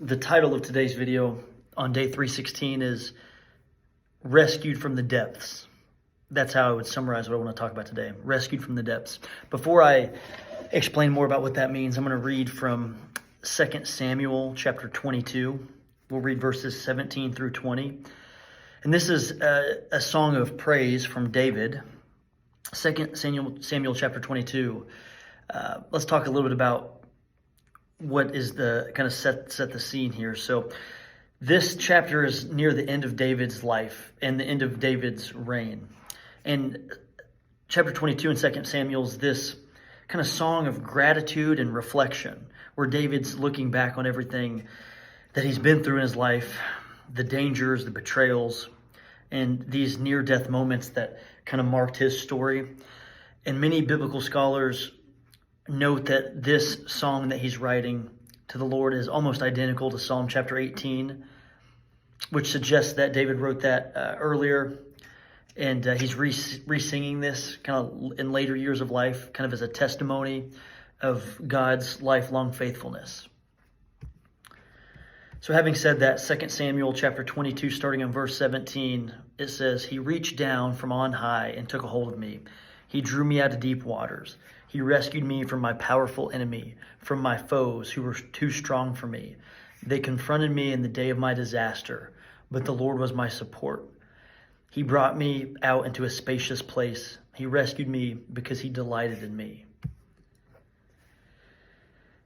The title of today's video on day 316 is Rescued from the Depths. That's how I would summarize what I want to talk about today. Rescued from the depths. Before I explain more about what that means, I'm going to read from 2 Samuel chapter 22. We'll read verses 17 through 20. And this is a song of praise from David. 2 Samuel chapter 22. Let's talk a little bit about what is the kind of set the scene here. So this chapter is near the end of David's life and the end of David's reign. And chapter 22 in 2 Samuel is this kind of song of gratitude and reflection, where David's looking back on everything that he's been through in his life, the dangers, the betrayals, and these near-death moments that kind of marked his story. And many biblical scholars note that this song that he's writing to the Lord is almost identical to Psalm chapter 18, which suggests that David wrote that earlier, and he's re-singing this kind of in later years of life, kind of as a testimony of God's lifelong faithfulness. So having said that, 2 Samuel chapter 22, starting in verse 17, it says, "He reached down from on high and took a hold of me. He drew me out of deep waters. He rescued me from my powerful enemy, from my foes who were too strong for me. They confronted me in the day of my disaster, but the Lord was my support. He brought me out into a spacious place. He rescued me because he delighted in me."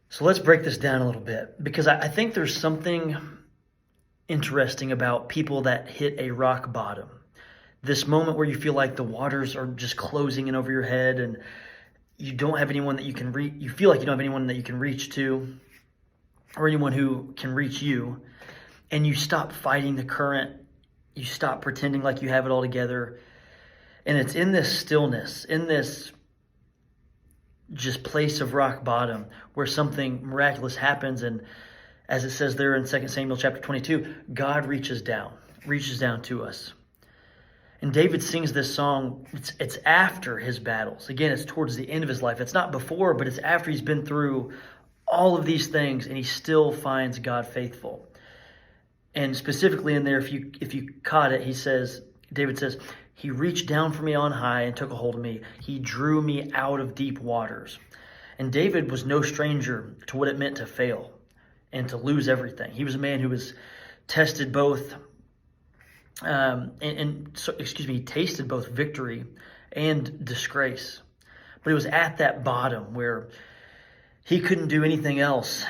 So let's break this down a little bit, because I think there's something interesting about people that hit a rock bottom. This moment where you feel like the waters are just closing in over your head and you don't have anyone that you can reach. You feel like you don't have anyone that you can reach to, or anyone who can reach you, and you stop fighting the current. You stop pretending like you have it all together. And it's in this stillness, in this just place of rock bottom, where something miraculous happens. And as it says there in 2 Samuel chapter 22, God reaches down to us. And David sings this song, it's after his battles. Again, it's towards the end of his life. It's not before, but it's after he's been through all of these things, and he still finds God faithful. And specifically in there, if you caught it, David says, "He reached down for me on high and took a hold of me. He drew me out of deep waters." And David was no stranger to what it meant to fail and to lose everything. He was a man who was tested both he tasted both victory and disgrace. But it was at that bottom where he couldn't do anything else,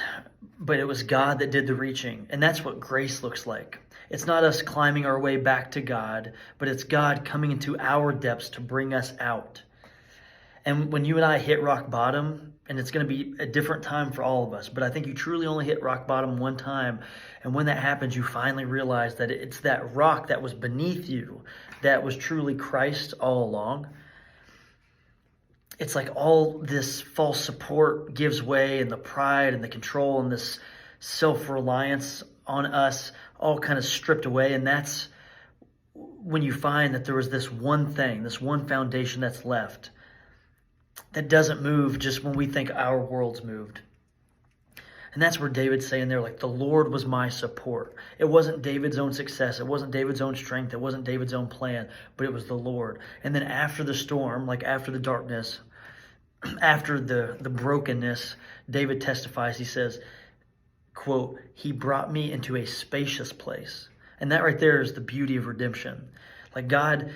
but it was God that did the reaching. And that's what grace looks like. It's not us climbing our way back to God, but it's God coming into our depths to bring us out. And when you and I hit rock bottom, and it's going to be a different time for all of us, but I think you truly only hit rock bottom one time. And when that happens, you finally realize that it's that rock that was beneath you that was truly Christ all along. It's like all this false support gives way, and the pride and the control and this self-reliance on us all kind of stripped away. And that's when you find that there was this one thing, this one foundation that's left, that doesn't move just when we think our world's moved. And that's where David's saying there, like, the Lord was my support. It wasn't David's own success. It wasn't David's own strength. It wasn't David's own plan, but it was the Lord. And then after the storm, like after the darkness, after the brokenness, David testifies, he says, quote, "He brought me into a spacious place." And that right there is the beauty of redemption. Like, God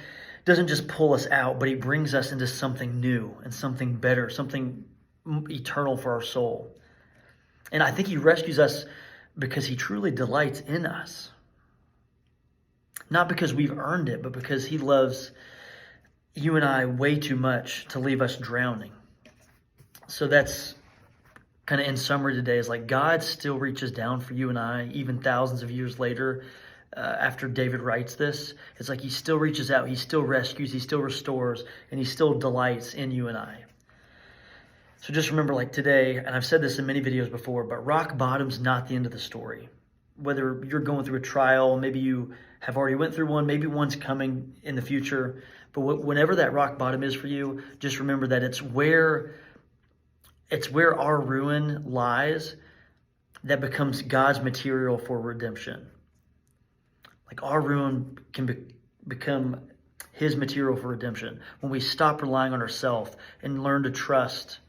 doesn't just pull us out, but he brings us into something new and something better, something eternal for our soul. And I think he rescues us because he truly delights in us. Not because we've earned it, but because he loves you and I way too much to leave us drowning. So that's kind of in summary today, is like God still reaches down for you and I, even thousands of years later. After David writes this, it's like he still reaches out, he still rescues, he still restores, and he still delights in you and I. So just remember, like today, and I've said this in many videos before, but rock bottom's not the end of the story. Whether you're going through a trial, maybe you have already went through one, maybe one's coming in the future, but whenever that rock bottom is for you, just remember that it's where our ruin lies, that becomes God's material for redemption. Like our ruin can become his material for redemption when we stop relying on ourselves and learn to trust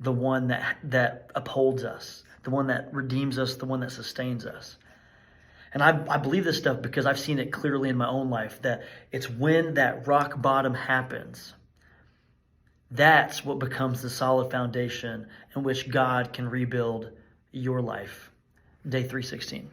the one that upholds us, the one that redeems us, the one that sustains us. And I believe this stuff because I've seen it clearly in my own life, that it's when that rock bottom happens, that's what becomes the solid foundation in which God can rebuild your life. Day 316.